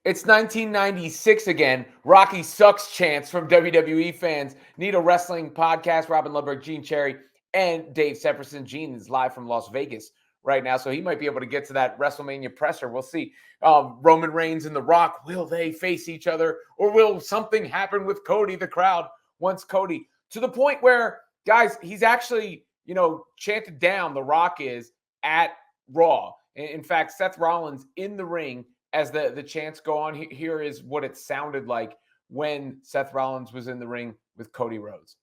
It's 1996 again. Rocky sucks chants from WWE fans need a wrestling podcast. Robin Lundberg, Gene Cherry, and Dave Sepperson. Gene is live from Las Vegas right now, so he might be able to get to that WrestleMania presser. We'll see. Roman Reigns and The Rock, will they face each other, or will something happen with Cody? The crowd wants Cody to the point where, guys, he's actually, chanted down. The Rock is at Raw. In fact, Seth Rollins in the ring as the chants go on. Here is what it sounded like when Seth Rollins was in the ring with Cody Rhodes.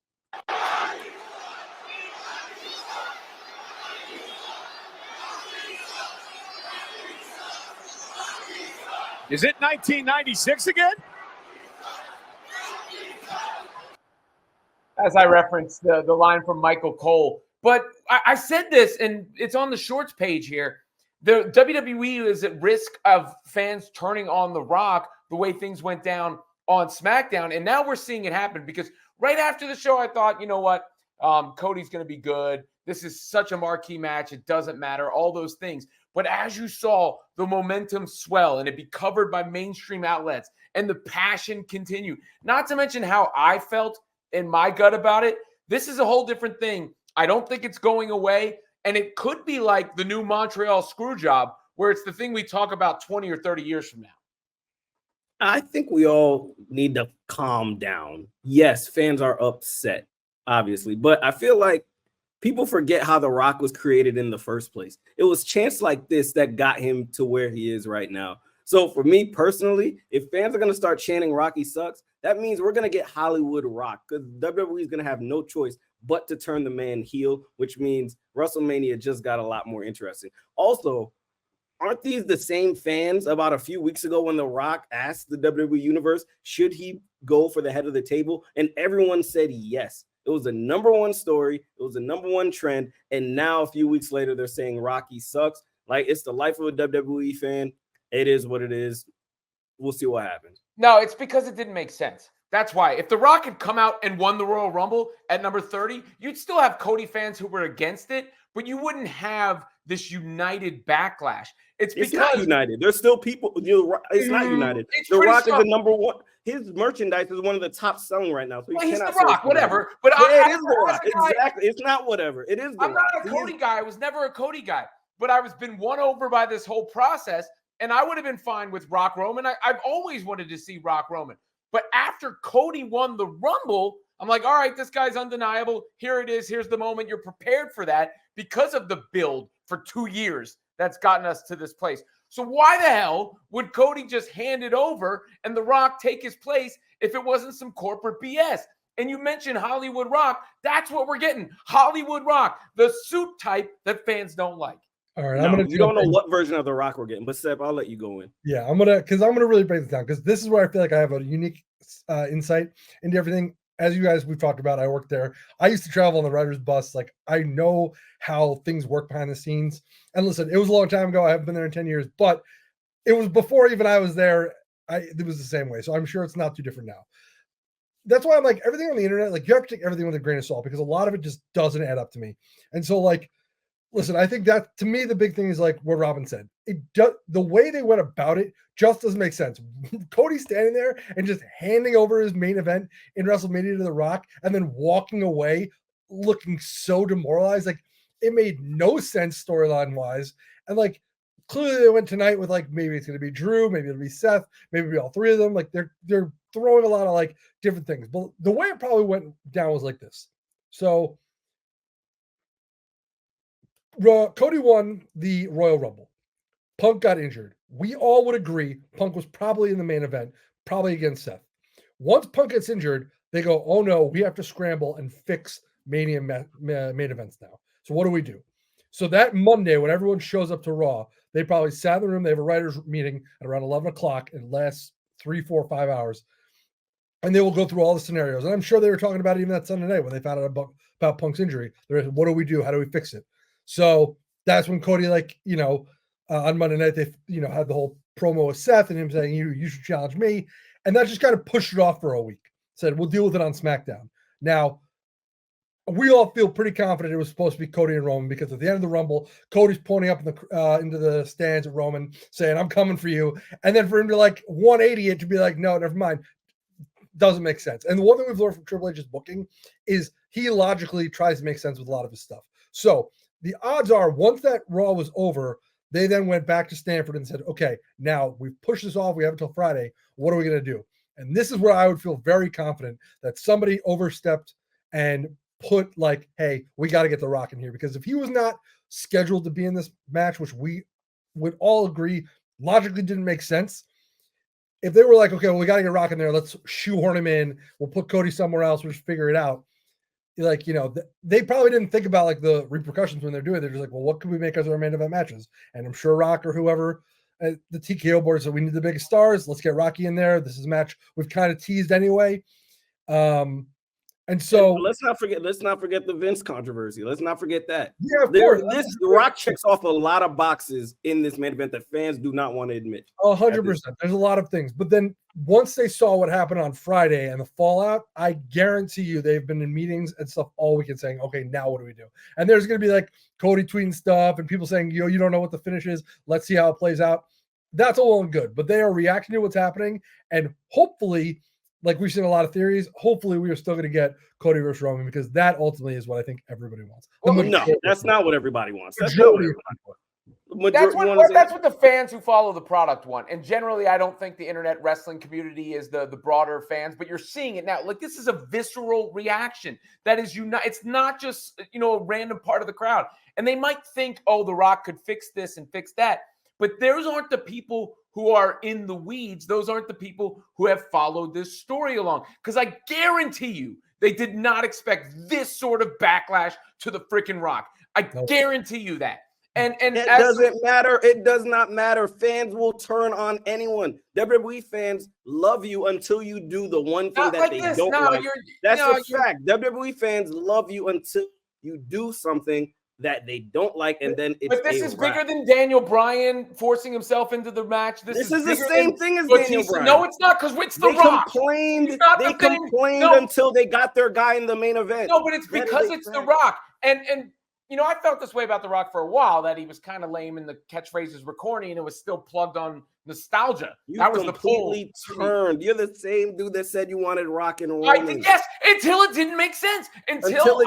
Is it 1996 again? As I referenced the line from Michael Cole. But I said this, and it's on the shorts page here. The WWE is at risk of fans turning on The Rock the way things went down on SmackDown. And now we're seeing it happen because right after the show, I thought, you know what? Cody's going to be good. This is such a marquee match. It doesn't matter. All those things. But as you saw the momentum swell and it be covered by mainstream outlets and the passion continue, not to mention how I felt in my gut about it, this is a whole different thing. I don't think it's going away. And it could be like the new Montreal screw job, where it's the thing we talk about 20 or 30 years from now. I think we all need to calm down. Yes, fans are upset, obviously, but I feel like people forget how The Rock was created in the first place. It was chants like this that got him to where he is right now. So for me personally, if fans are going to start chanting Rocky sucks, that means we're going to get Hollywood Rock, because WWE is going to have no choice but to turn the man heel, which means WrestleMania just got a lot more interesting. Also, aren't these the same fans about a few weeks ago when The Rock asked the WWE Universe, should he go for the head of the table? And everyone said yes. It was the number one story. It was the number one trend. And now a few weeks later, they're saying Rocky sucks. Like, it's the life of a WWE fan. It is what it is. We'll see what happens. No, it's because it didn't make sense. That's why. If The Rock had come out and won the Royal Rumble at number 30, you'd still have Cody fans who were against it, but you wouldn't have this united backlash. It's not united. There's still people. It's not united. The Rock is the number one. His merchandise is one of the top selling right now. So he's The Rock, whatever. But it is The Rock. Exactly. It's not whatever. It is The Rock. I'm not a Cody guy. I was never a Cody guy, but I was been won over by this whole process, and I would have been fine with Rock Roman. I've always wanted to see Rock Roman. But after Cody won the Rumble, I'm like, all right, this guy's undeniable. Here it is. Here's the moment. You're prepared for that because of the build for 2 years that's gotten us to this place. So why the hell would Cody just hand it over and The Rock take his place if it wasn't some corporate BS? And you mentioned Hollywood Rock. That's what we're getting. Hollywood Rock, the suit type that fans don't like. All right, you don't know what version of The Rock we're getting, but Seb, I'll let you go in. Yeah, I'm gonna really break this down, because this is where I feel like I have a unique insight into everything. As you guys, we've talked about, I worked there. I used to travel on the writer's bus. Like, I know how things work behind the scenes. And listen, it was a long time ago. I haven't been there in 10 years, but it was before even I was there. It was the same way. So I'm sure it's not too different now. That's why I'm like, everything on the internet, like, you have to take everything with a grain of salt, because a lot of it just doesn't add up to me. And so, like, listen, I think that, to me, the big thing is like what Robin said. The way they went about it just doesn't make sense. Cody standing there and just handing over his main event in WrestleMania to The Rock and then walking away looking so demoralized. Like, it made no sense storyline-wise. And, like, clearly they went tonight with, like, maybe it's going to be Drew, maybe it'll be Seth, maybe it'll be all three of them. Like, they're throwing a lot of, like, different things. But the way it probably went down was like this. So Cody won the Royal Rumble. Punk got injured. We all would agree Punk was probably in the main event, probably against Seth. Once Punk gets injured, they go, oh no, we have to scramble and fix Mania main events now. So what do we do? So that Monday, when everyone shows up to Raw, they probably sat in the room. They have a writer's meeting at around 11 o'clock. It lasts 3, 4, 5 hours. And they will go through all the scenarios. And I'm sure they were talking about it even that Sunday night when they found out about Punk's injury. They're like, what do we do? How do we fix it? So that's when Cody, on Monday night, they, had the whole promo with Seth and him saying, you should challenge me. And that just kind of pushed it off for a week. Said, we'll deal with it on SmackDown. Now, we all feel pretty confident it was supposed to be Cody and Roman because at the end of the Rumble, Cody's pointing up in the into the stands at Roman saying, "I'm coming for you," and then for him to like 180 it to be like, "No, never mind," doesn't make sense. And the one thing we've learned from Triple H's booking is he logically tries to make sense with a lot of his stuff. So the odds are, once that Raw was over, they then went back to Stanford and said, "Okay, now we've pushed this off. We have until Friday. What are we going to do?" And this is where I would feel very confident that somebody overstepped and put like, "Hey, we got to get The Rock in here," because if he was not scheduled to be in this match, which we would all agree logically didn't make sense, if they were like, "Okay, well, we got to get Rock in there, let's shoehorn him in, we'll put Cody somewhere else, we'll just figure it out," like, they probably didn't think about like the repercussions when they're doing it. They're just like, "Well, what can we make as our main event matches?" And I'm sure Rock or whoever at the TKO board said, "We need the biggest stars, let's get Rocky in there. This is a match we've kind of teased anyway." And so let's not forget the Vince controversy. Let's not forget that. Yeah, of course. The Rock checks off a lot of boxes in this main event that fans do not want to admit. 100%. There's a lot of things. But then once they saw what happened on Friday and the fallout, I guarantee you they've been in meetings and stuff all weekend saying, "Okay, now what do we do?" And there's going to be like Cody tweeting stuff and people saying, "You don't know what the finish is. Let's see how it plays out." That's all well and good. But they are reacting to what's happening. And hopefully, like we've seen a lot of theories, hopefully we are still going to get Cody versus Roman, because that ultimately is what I think everybody wants. Well, no, that's not what everybody wants. That's not what everybody wants. That's what the fans who follow the product want. And generally, I don't think the internet wrestling community is the broader fans, but you're seeing it now. Like, this is a visceral reaction that is it's not just, a random part of the crowd. And they might think, "Oh, The Rock could fix this and fix that." But those aren't the people who are in the weeds. Those aren't the people who have followed this story along. Because I guarantee you, they did not expect this sort of backlash to the freaking Rock. I guarantee you that. And it doesn't matter. It does not matter. Fans will turn on anyone. WWE fans love you until you do the one thing that they don't like. That's a fact. WWE fans love you until you do something that they don't like, and then it's But this is bigger than Daniel Bryan forcing himself into the match. This is the same thing as Daniel Bryan. No, it's not, because it's The Rock. They complained until they got their guy in the main event. No, but it's because it's The Rock. And I felt this way about The Rock for a while, that he was kind of lame and the catchphrases were corny and it was still plugged on nostalgia. That was completely turned. You're the same dude that said you wanted Rock and Roman. Yes, until it didn't make sense. Until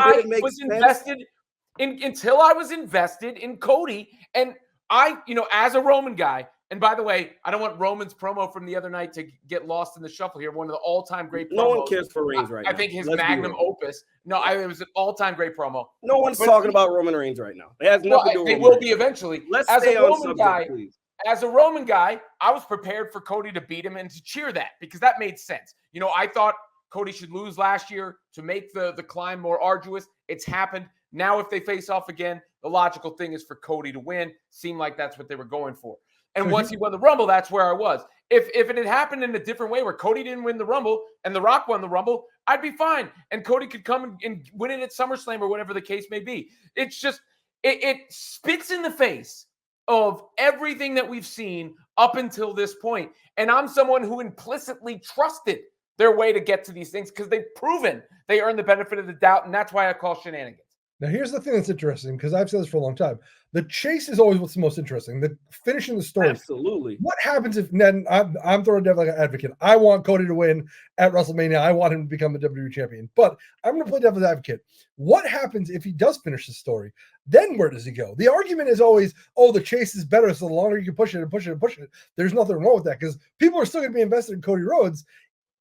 I was invested in Cody, and I, as a Roman guy, and by the way, I don't want Roman's promo from the other night to get lost in the shuffle here. One of the all-time great promos. No one cares for Reigns right now. I think his magnum opus. No, it was an all-time great promo. No one's talking about Roman Reigns right now. It has nothing to do with They will be eventually. Let's stay on subject, please. As a Roman guy, I was prepared for Cody to beat him and to cheer that, because that made sense. I thought Cody should lose last year to make the climb more arduous. It's happened. Now, if they face off again, the logical thing is for Cody to win. Seemed like that's what they were going for. And once he won the Rumble, that's where I was. If it had happened in a different way, where Cody didn't win the Rumble and The Rock won the Rumble, I'd be fine. And Cody could come and win it at SummerSlam or whatever the case may be. It's just, it spits in the face of everything that we've seen up until this point. And I'm someone who implicitly trusted their way to get to these things, because they've proven they earn the benefit of the doubt. And that's why I call shenanigans. Now, here's the thing that's interesting, because I've said this for a long time. The chase is always what's the most interesting. The finishing the story. Absolutely. What happens if then I'm throwing devil like an advocate? I want Cody to win at WrestleMania. I want him to become the WWE champion. But I'm going to play devil's advocate. What happens if he does finish the story? Then where does he go? The argument is always, "Oh, the chase is better, so the longer you can push it and push it and push it." There's nothing wrong with that, because people are still going to be invested in Cody Rhodes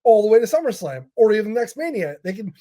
all the way to SummerSlam or even the next Mania. They can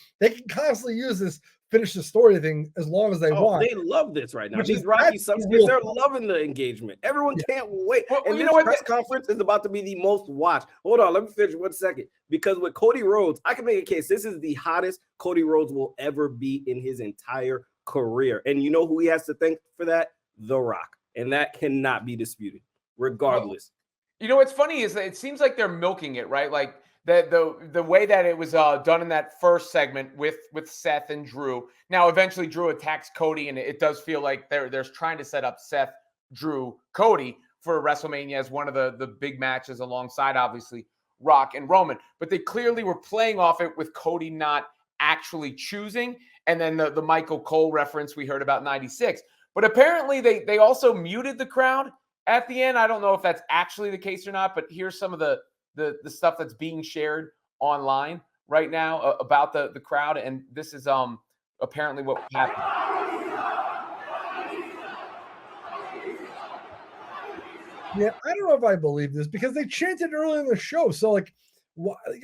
constantly use this finish the story thing as long as they want. They love this right now. These Rocky substance, they're loving the engagement. Everyone can't wait. And this press conference is about to be the most watched. Hold on, let me finish 1 second. Because with Cody Rhodes, I can make a case. This is the hottest Cody Rhodes will ever be in his entire career. And you know who he has to thank for that? The Rock. And that cannot be disputed, regardless. What's funny is that it seems like they're milking it, right? Like, the way that it was done in that first segment with Seth and Drew. Now, eventually Drew attacks Cody, and it does feel like they're trying to set up Seth, Drew, Cody for WrestleMania as one of the big matches alongside, obviously, Rock and Roman. But they clearly were playing off it with Cody not actually choosing. And then the Michael Cole reference we heard about 96. But apparently they also muted the crowd at the end. I don't know if that's actually the case or not, but here's some of the stuff that's being shared online right now about the crowd. And this is apparently what happened. Yeah, I don't know if I believe this because they chanted early in the show. So like,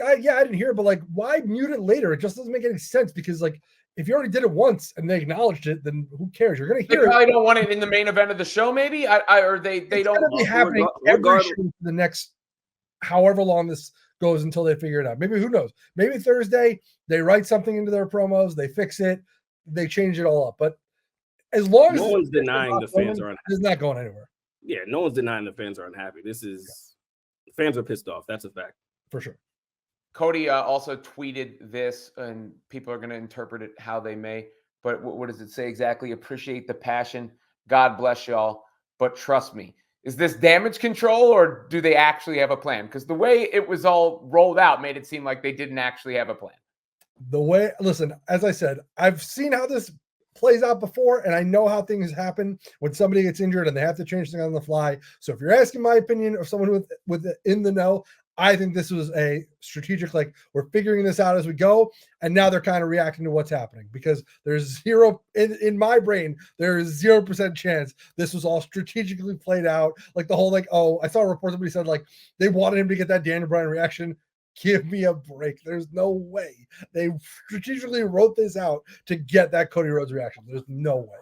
I didn't hear it, but like, why mute it later? It just doesn't make any sense because like, if you already did it once and they acknowledged it, then who cares? You're gonna hear They probably don't want it in the main event of the show, maybe. Or they it's don't. Gonna be happening every show for the next however long this goes until they figure it out. Maybe who knows? Maybe Thursday they write something into their promos, they fix it, they change it all up. But as long as no one's denying the fans are unhappy, it's not going anywhere. Yeah, no one's denying the fans are unhappy. This is fans are pissed off. That's a fact for sure. Cody also tweeted this, and people are going to interpret it how they may. But what does it say exactly? Appreciate the passion. God bless y'all. But trust me, is this damage control or do they actually have a plan? Because the way it was all rolled out made it seem like they didn't actually have a plan. Listen, as I said, I've seen how this plays out before, and I know how things happen when somebody gets injured and they have to change things on the fly. So if you're asking my opinion of someone with in the know, I think this was a strategic, like we're figuring this out as we go. And now they're kind of reacting to what's happening because there's zero in my brain. There is 0% chance this was all strategically played out. Like the whole, like, oh, I saw a report. Somebody said like they wanted him to get that Daniel Bryan reaction. Give me a break. There's no way they strategically wrote this out to get that Cody Rhodes reaction. There's no way.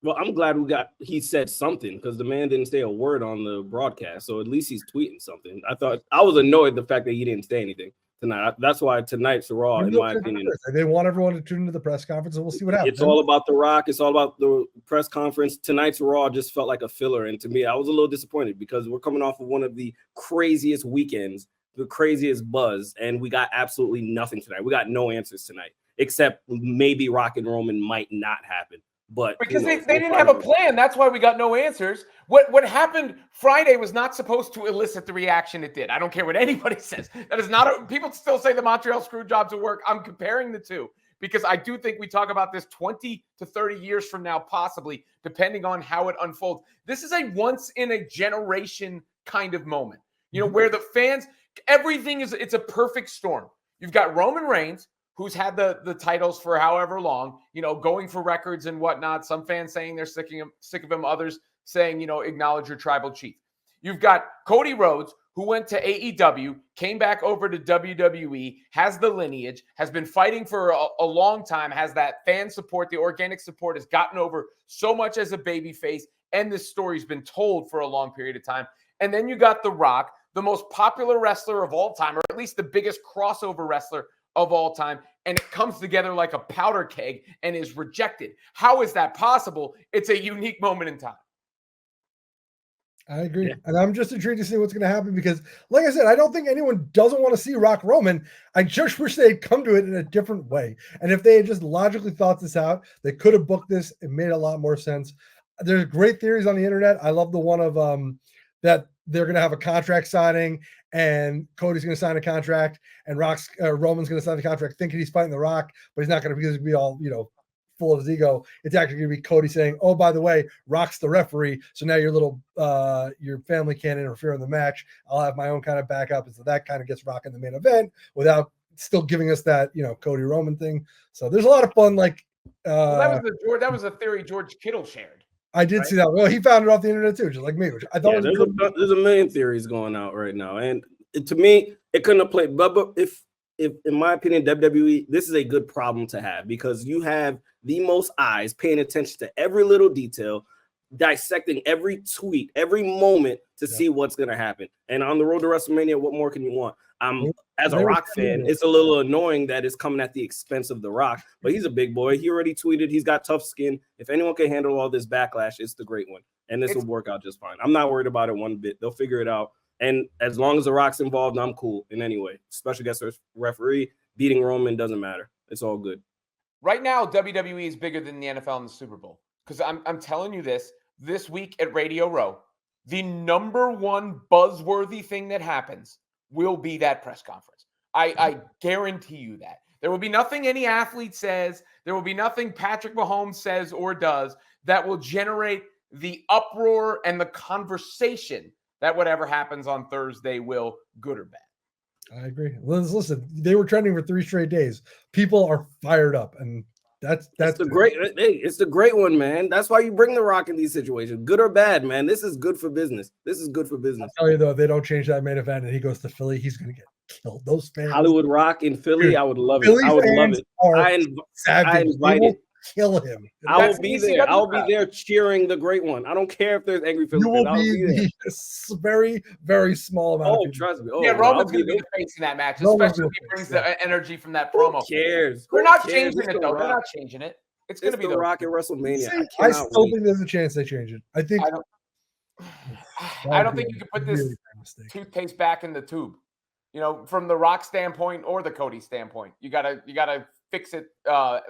Well, I'm glad he said something because the man didn't say a word on the broadcast. So at least he's tweeting something. I was annoyed the fact that he didn't say anything tonight. That's why tonight's Raw, in my opinion. They want everyone to tune into the press conference and we'll see what happens. It's all about The Rock. It's all about the press conference. Tonight's Raw just felt like a filler. And to me, I was a little disappointed because we're coming off of one of the craziest weekends, the craziest buzz, and we got absolutely nothing tonight. We got no answers tonight, except maybe Rock and Roman might not happen. But because they didn't have a plan. That's why we got no answers. What happened Friday was not supposed to elicit the reaction it did. I don't care what anybody says. That is not people still say the Montreal Screwjobs will work. I'm comparing the two because I do think we talk about this 20 to 30 years from now, possibly, depending on how it unfolds. This is a once in a generation kind of moment, where the fans, it's a perfect storm. You've got Roman Reigns, who's had the titles for however long, going for records and whatnot. Some fans saying they're sick of him. Others saying, acknowledge your tribal chief. You've got Cody Rhodes, who went to AEW, came back over to WWE, has the lineage, has been fighting for a long time, has that fan support, the organic support, has gotten over so much as a babyface, and this story's been told for a long period of time. And then you got The Rock, the most popular wrestler of all time, or at least the biggest crossover wrestler of all time, and it comes together like a powder keg and is rejected. How is that possible? It's a unique moment in time. I agree. Yeah. And I'm just intrigued to see what's going to happen because, like I said, I don't think anyone doesn't want to see Rock Roman. I just wish they'd come to it in a different way. And if they had just logically thought this out, they could have booked this. It made a lot more sense. There's great theories on the internet. I love the one of that they're going to have a contract signing and Cody's going to sign a contract and Roman's going to sign the contract thinking he's fighting The Rock, but he's not going to, because he's going to be all, full of his ego. It's actually going to be Cody saying, oh, by the way, Rock's the referee. So now your family can't interfere in the match. I'll have my own kind of backup. And so that kind of gets Rock in the main event without still giving us that, Cody Roman thing. So there's a lot of fun. Like that was a theory George Kittle shared. I did see that. Well, he found it off the internet too, just like me, which I thought there's a million theories going out right now. And to me, it couldn't have played. But if in my opinion, WWE, this is a good problem to have because you have the most eyes paying attention to every little detail, dissecting every tweet, every moment to see what's going to happen. And on the road to WrestleMania, what more can you want? As a Rock fan, it's a little annoying that it's coming at the expense of The Rock, but he's a big boy. He already tweeted. He's got tough skin. If anyone can handle all this backlash, it's the great one. And this will work out just fine. I'm not worried about it one bit. They'll figure it out. And as long as The Rock's involved, I'm cool in any way. Special guest referee, beating Roman doesn't matter. It's all good. Right now, WWE is bigger than the NFL and the Super Bowl. Because I'm telling you this week at Radio Row, the number one buzzworthy thing that happens will be that press conference. I guarantee you that. There will be nothing any athlete says. There will be nothing Patrick Mahomes says or does that will generate the uproar and the conversation that whatever happens on Thursday will, good or bad. I agree. Listen, they were trending for 3 straight days. People are fired up, and that's the great. Hey, it's the great one, man. That's why you bring The Rock in these situations, good or bad, man. This is good for business. This is good for business. I'll tell you though, if they don't change that main event and he goes to Philly, he's going to get killed. Those fans, Hollywood Rock in Philly, dude, I would love it. Philly I would love fans it. are I savage. invite They will it. kill him. I That's will be the there. I will ECW be there cheering the great one. I don't care if there's angry Philly You fans. will I'll be there. be very, very small amount Oh, of people. trust me. Oh, Yeah, no, Roman's I'll going to be there. the face in that match, Roman's especially gonna if he be brings the face, the energy from that Who promo. cares? They're Who not cares? changing It's it, The though. They're Rock. not changing it. It's It's going to be The those Rock two. at WrestleMania. I still think there's a chance they change it. I think I don't think you can put this really bad mistake. toothpaste back in the tube. You know, from the Rock standpoint or the Cody standpoint, you gotta fix it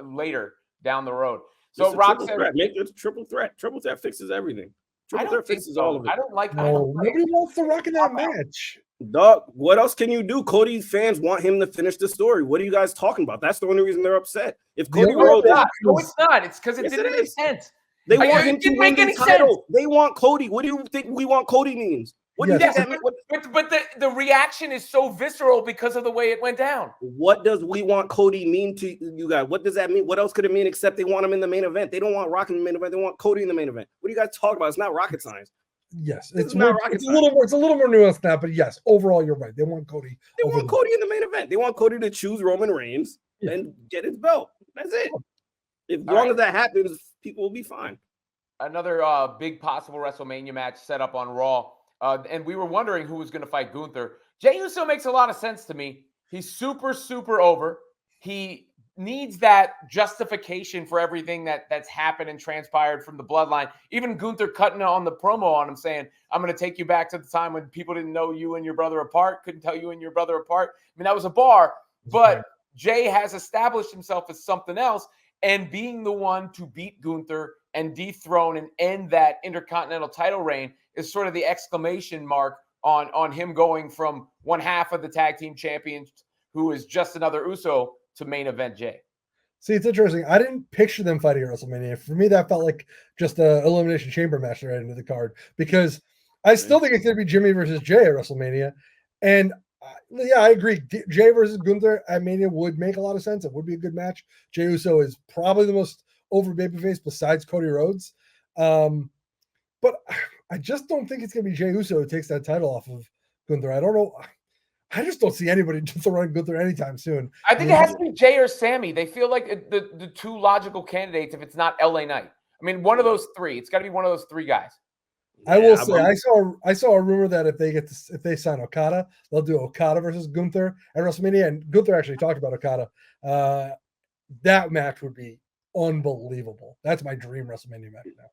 later down the road. So It's a Rock triple said, threat. Make it a triple threat. Triple threat fixes everything. I Triple don't threat think fixes so. all of it. I don't like. No, nobody wants The Rock in that match. Dog, what else can you do? Cody fans want him to finish the story. What are you guys talking about? That's the only reason they're upset. If Cody only Rhodes, No, it's not. It's because it Yes, didn't it make is. sense. they Like, want it him to didn't win make the any title. They want Cody. What do you think we want Cody means? What do you think Yes, that means? but the reaction is so visceral because of the way it went down. What does we want Cody mean to you guys? What does that mean? What else could it mean except they want him in the main event? They don't want Rock in the main event. They want Cody in the main event. What are you guys talking about? It's not rocket science. Yes, This it's is not more, rocket it's a little more. It's a little more nuanced now, but yes, overall, you're right. They want Cody. They want Cody in the main event. They want Cody to choose Roman Reigns and get his belt. That's it. As long as that happens, people will be fine. Another big possible WrestleMania match set up on Raw. And we were wondering who was going to fight Gunther. Jey Uso makes a lot of sense to me. He's super, super over. He needs that justification for everything that's happened and transpired from the bloodline. Even Gunther cutting on the promo on him saying, I'm going to take you back to the time when people didn't know you and your brother apart, couldn't tell you and your brother apart. I mean, that was a bar, but Jey has established himself as something else, and being the one to beat Gunther and dethrone and end that Intercontinental title reign is sort of the exclamation mark on him going from one half of the tag team champions, who is just another Uso, to main event Jey. See, it's interesting. I didn't picture them fighting at WrestleMania. For me, that felt like just a elimination chamber match right into the card, because I still think it's going to be Jimmy versus Jey at WrestleMania. And yeah, I agree. Jey versus Gunther at Mania would make a lot of sense. It would be a good match. Jey Uso is probably the most over babyface besides Cody Rhodes. But I just don't think it's going to be Jey Uso who takes that title off of Gunther. I don't know. I just don't see anybody throwing Gunther anytime soon. I think it has to be Jey or Sammy. They feel like the two logical candidates if it's not LA Knight. I mean, one of those three. It's got to be one of those three guys. I will say I saw a rumor that if they sign Okada, they'll do Okada versus Gunther at WrestleMania, and Gunther actually talked about Okada. That match would be unbelievable. That's my dream WrestleMania match now.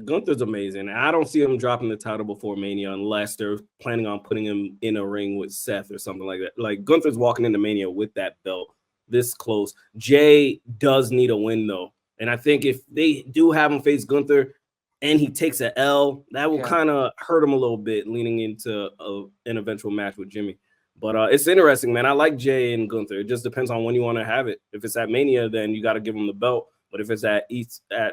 Gunther's amazing. I don't see him dropping the title before Mania unless they're planning on putting him in a ring with Seth or something like that. Like, Gunther's walking into Mania with that belt this close. Jey does need a win though, and I think if they do have him face Gunther and he takes an L, that will kind of hurt him a little bit leaning into an eventual match with Jimmy. But it's interesting, man. I like Jey and Gunther. It just depends on when you want to have it. If it's at Mania, then you got to give him the belt. But if it's at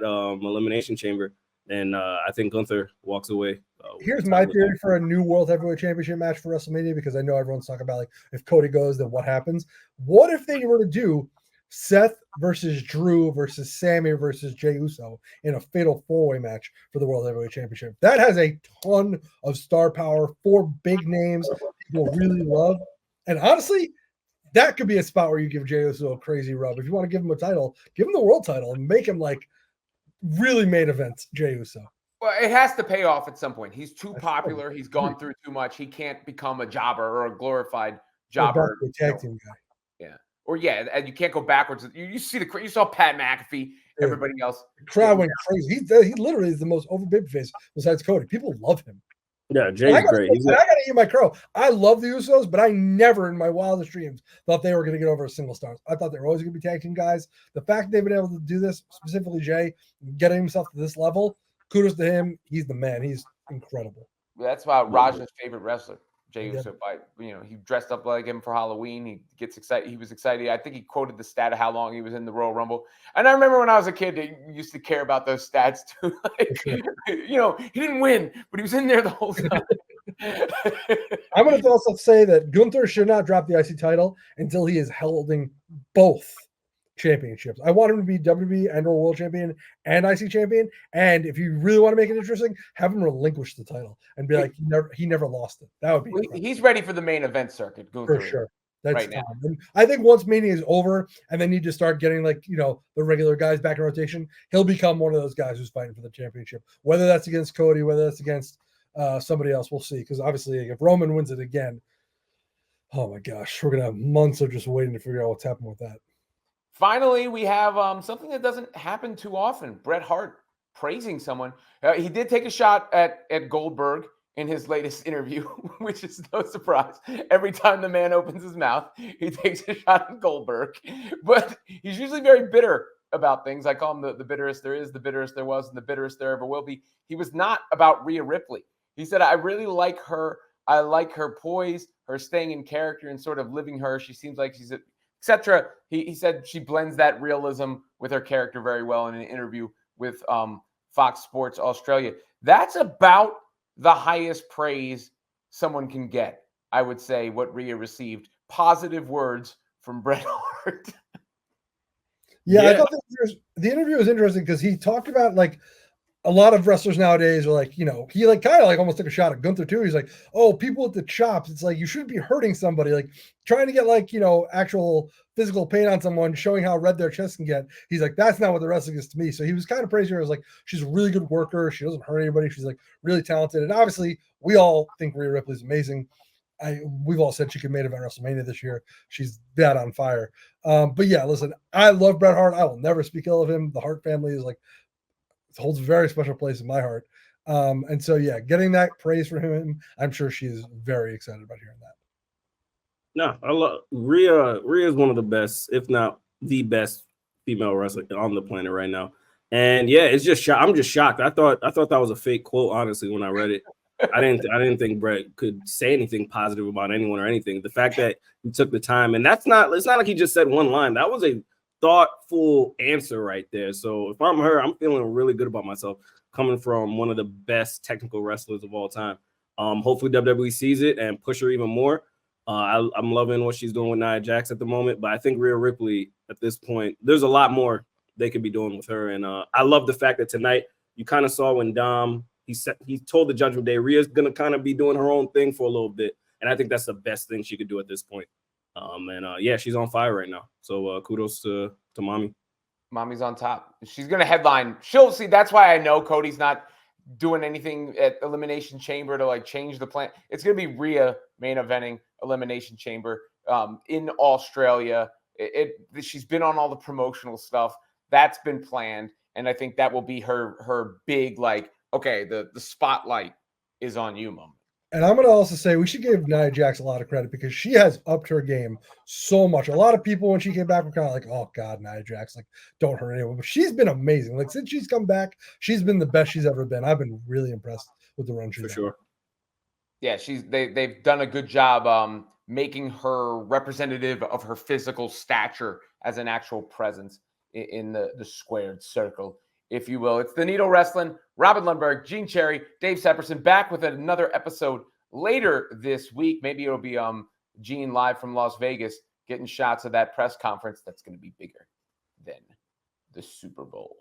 Elimination Chamber, then I think Gunther walks away. Here's my theory for a new World Heavyweight Championship match for WrestleMania, because I know everyone's talking about, like, if Cody goes, then what happens? What if they were to do Seth versus Drew versus Sammy versus Jey Uso in a fatal four-way match for the World Heavyweight Championship? That has a ton of star power, 4 big names people really love. And honestly, that could be a spot where you give Jey Uso a crazy rub. If you want to give him a title, give him the world title and make him like really main event Jey Uso. Well, it has to pay off at some point. He's too popular. He's gone through too much. He can't become a jobber or a glorified jobber. A tag team guy. Yeah. Or and you can't go backwards. You saw Pat McAfee, everybody else. The crowd went crazy. He literally is the most over babyface besides Cody. People love him. Yeah, Jey's great. I gotta eat my crow. I love the Usos, but I never in my wildest dreams thought they were going to get over as single stars. I thought they were always going to be tag team guys. The fact they've been able to do this, specifically Jey, getting himself to this level, kudos to him. He's the man. He's incredible. That's about Raj's favorite wrestler, Jey Yeah. Uso, he dressed up like him for Halloween. He gets excited. He was excited. I think he quoted the stat of how long he was in the Royal Rumble. And I remember when I was a kid, I used to care about those stats too. Sure. He didn't win, but he was in there the whole time. I'm going to also say that Gunther should not drop the IC title until he is holding both championships. I want him to be WWE and/or World Champion and IC Champion. And if you really want to make it interesting, have him relinquish the title and be like, he never lost it. That would be he's ready for the main event circuit, Gunther. for sure. That's right time. now. And I think once Mania is over and then you just start getting the regular guys back in rotation, he'll become one of those guys who's fighting for the championship. Whether that's against Cody, whether that's against somebody else, we'll see. Because obviously, if Roman wins it again, oh my gosh, we're gonna have months of just waiting to figure out what's happening with that. Finally, we have something that doesn't happen too often. Bret Hart praising someone. He did take a shot at Goldberg in his latest interview, which is no surprise. Every time the man opens his mouth, he takes a shot at Goldberg. But he's usually very bitter about things. I call him the bitterest there is, the bitterest there was, and the bitterest there ever will be. He was not about Rhea Ripley. He said, I really like her. I like her poise, her staying in character and sort of living her. She seems like she's etc. He said she blends that realism with her character very well in an interview with Fox Sports Australia. That's about the highest praise someone can get, I would say, what Rhea received. Positive words from Bret Hart. Yeah, I thought the interview was interesting because he talked about a lot of wrestlers nowadays are he kind of almost took a shot at Gunther too. He's like, oh, people with the chops. It's like, you shouldn't be hurting somebody, trying to get actual physical pain on someone, showing how red their chest can get. He's like, that's not what the wrestling is to me. So he was kind of praising her as she's a really good worker. She doesn't hurt anybody. She's really talented. And obviously we all think Rhea Ripley's amazing. We've all said she could main event WrestleMania this year. She's that on fire. But yeah, listen, I love Bret Hart. I will never speak ill of him. The Hart family is holds a very special place in my heart. And so, yeah, getting that praise from him, I'm sure she's very excited about hearing that. No, I love Rhea. Rhea is one of the best, if not the best female wrestler on the planet right now. And yeah, it's just I'm just shocked. I thought that was a fake quote, honestly, when I read it. I didn't think Bret could say anything positive about anyone or anything. The fact that he took the time, and it's not like he just said one line. That was a thoughtful answer right there. So if I'm her, I'm feeling really good about myself coming from one of the best technical wrestlers of all time. Hopefully WWE sees it and push her even more. I'm loving what she's doing with Nia Jax at the moment, but I think Rhea Ripley at this point, there's a lot more they could be doing with her. And I love the fact that tonight you kind of saw when Dom, he told the Judgment Day, Rhea's going to kind of be doing her own thing for a little bit. And I think that's the best thing she could do at this point. Yeah, she's on fire right now. So kudos to Mommy. Mommy's on top. She's going to headline. She'll see. That's why I know Cody's not doing anything at Elimination Chamber to change the plan. It's going to be Rhea main eventing Elimination Chamber in Australia. She's been on all the promotional stuff. That's been planned. And I think that will be her big, okay, the spotlight is on you moment. And I'm going to also say we should give Nia Jax a lot of credit because she has upped her game so much. A lot of people, when she came back, were kind of oh, God, Nia Jax, don't hurt anyone. But she's been amazing. Since she's come back, she's been the best she's ever been. I've been really impressed with the run she's for sure. Yeah, they've done a good job making her representative of her physical stature as an actual presence in the squared circle, if you will. It's the Needle Wrestling. Robin Lundberg, Gene Cherry, Dave Sepperson back with another episode later this week. Maybe it'll be Gene live from Las Vegas getting shots of that press conference that's going to be bigger than the Super Bowl.